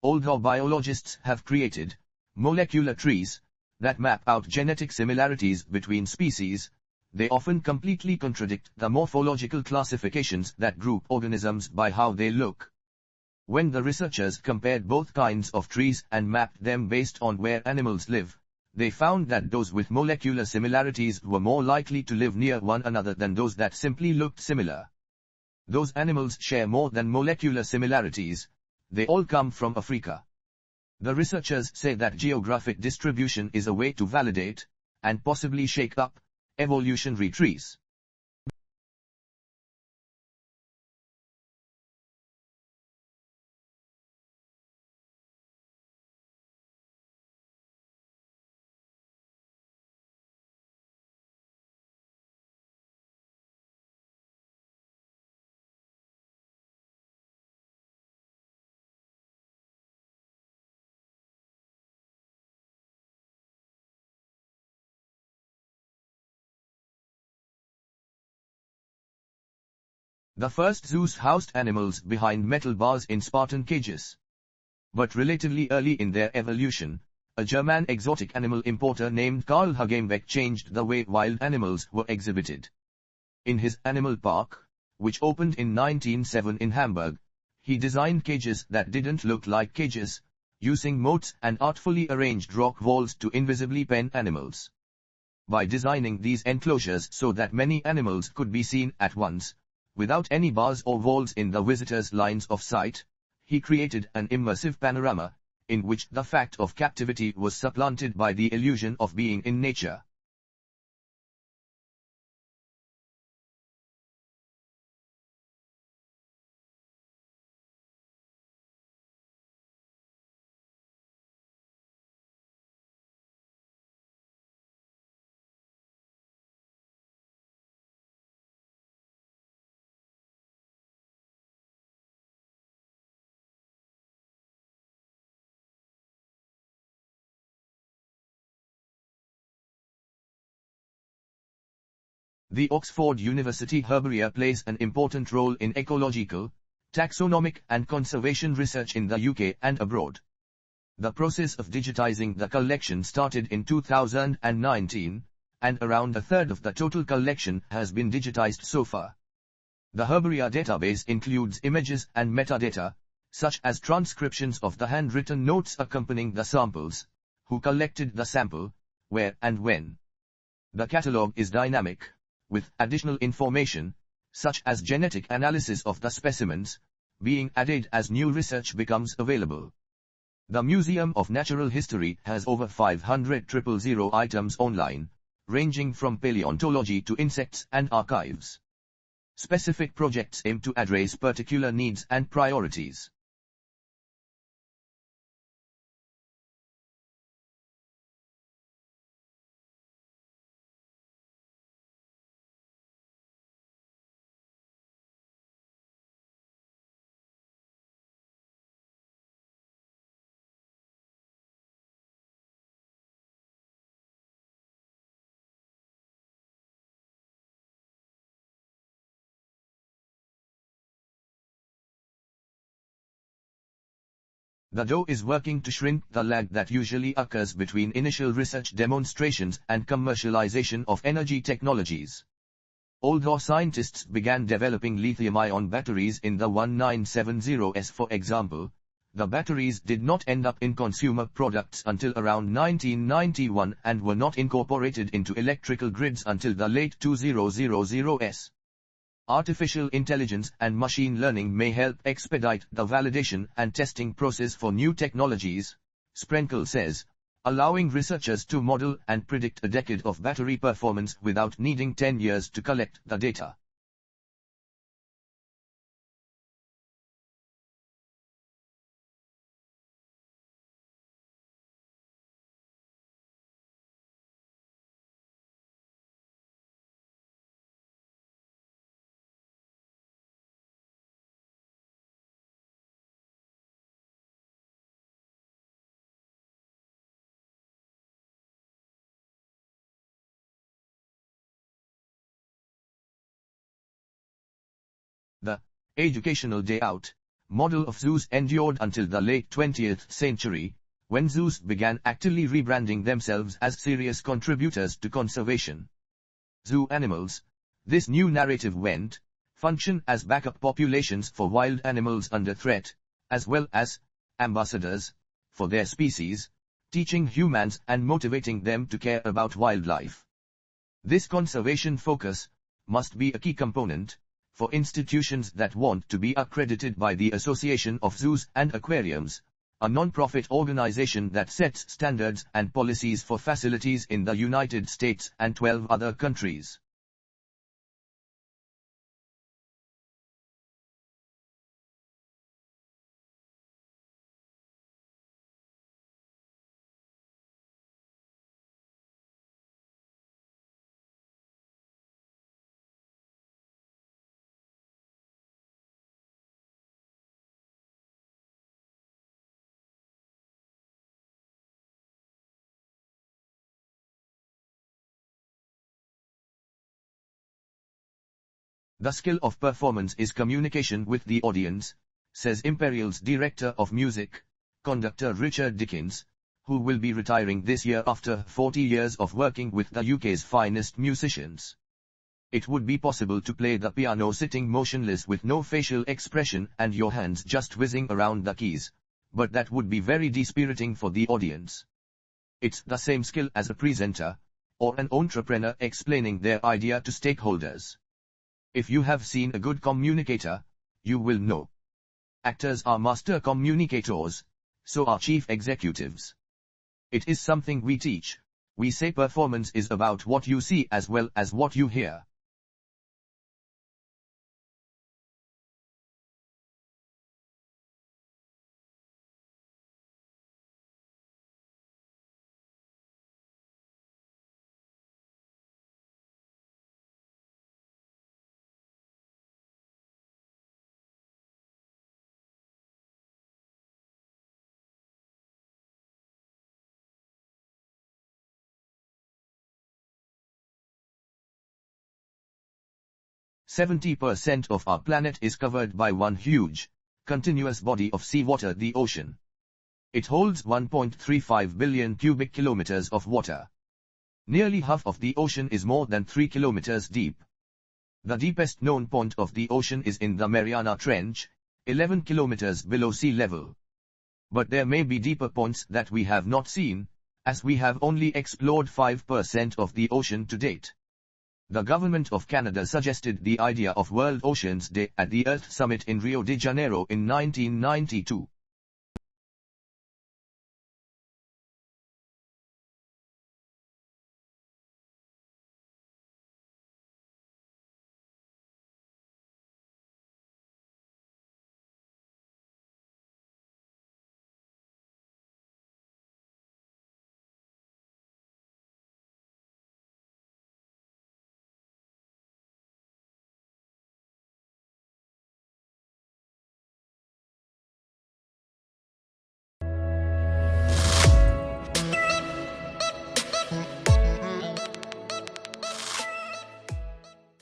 although biologists have created molecular trees that map out genetic similarities between species, they often completely contradict the morphological classifications that group organisms by how they look. When the researchers compared both kinds of trees and mapped them based on where animals live, they found that those with molecular similarities were more likely to live near one another than those that simply looked similar. Those animals share more than molecular similarities. They all come from Africa. The researchers say that geographic distribution is a way to validate, and possibly shake up, evolutionary trees. The first zoos housed animals behind metal bars in Spartan cages. But relatively early in their evolution, a German exotic animal importer named Karl Hagenbeck changed the way wild animals were exhibited. In his animal park, which opened in 1907 in Hamburg, he designed cages that didn't look like cages, using moats and artfully arranged rock walls to invisibly pen animals. By designing these enclosures so that many animals could be seen at once, without any bars or walls in the visitor's lines of sight, he created an immersive panorama, in which the fact of captivity was supplanted by the illusion of being in nature. The Oxford University Herbaria plays an important role in ecological, taxonomic and conservation research in the UK and abroad. The process of digitizing the collection started in 2019, and around a third of the total collection has been digitized so far. The Herbaria database includes images and metadata, such as transcriptions of the handwritten notes accompanying the samples, who collected the sample, where and when. The catalogue is dynamic, with additional information, such as genetic analysis of the specimens, being added as new research becomes available. The Museum of Natural History has over 500,000 items online, ranging from paleontology to insects and archives. Specific projects aim to address particular needs and priorities. The DOE is working to shrink the lag that usually occurs between initial research demonstrations and commercialization of energy technologies. Although scientists began developing lithium-ion batteries in the 1970s for example, the batteries did not end up in consumer products until around 1991 and were not incorporated into electrical grids until the late 2000s. Artificial intelligence and machine learning may help expedite the validation and testing process for new technologies, Sprenkel says, allowing researchers to model and predict a decade of battery performance without needing 10 years to collect the data. The Educational Day Out, model of zoos endured until the late 20th century, when zoos began actively rebranding themselves as serious contributors to conservation. Zoo animals, this new narrative went, function as backup populations for wild animals under threat, as well as ambassadors for their species, teaching humans and motivating them to care about wildlife. This conservation focus must be a key component for institutions that want to be accredited by the Association of Zoos and Aquariums, a non-profit organization that sets standards and policies for facilities in the United States and 12 other countries. The skill of performance is communication with the audience, says Imperial's Director of Music, Conductor Richard Dickens, who will be retiring this year after 40 years of working with the UK's finest musicians. It would be possible to play the piano sitting motionless with no facial expression and your hands just whizzing around the keys, but that would be very dispiriting for the audience. It's the same skill as a presenter, or an entrepreneur explaining their idea to stakeholders. If you have seen a good communicator, you will know. Actors are master communicators, so are chief executives. It is something we teach. We say performance is about what you see as well as what you hear. %70 of our planet is covered by one huge, continuous body of seawater, the ocean. It holds 1.35 billion cubic kilometers of water. Nearly half of the ocean is more than 3 kilometers deep. The deepest known point of the ocean is in the Mariana Trench, 11 kilometers below sea level. But there may be deeper points that we have not seen, as we have only explored 5% of the ocean to date. The Government of Canada suggested the idea of World Oceans Day at the Earth Summit in Rio de Janeiro in 1992.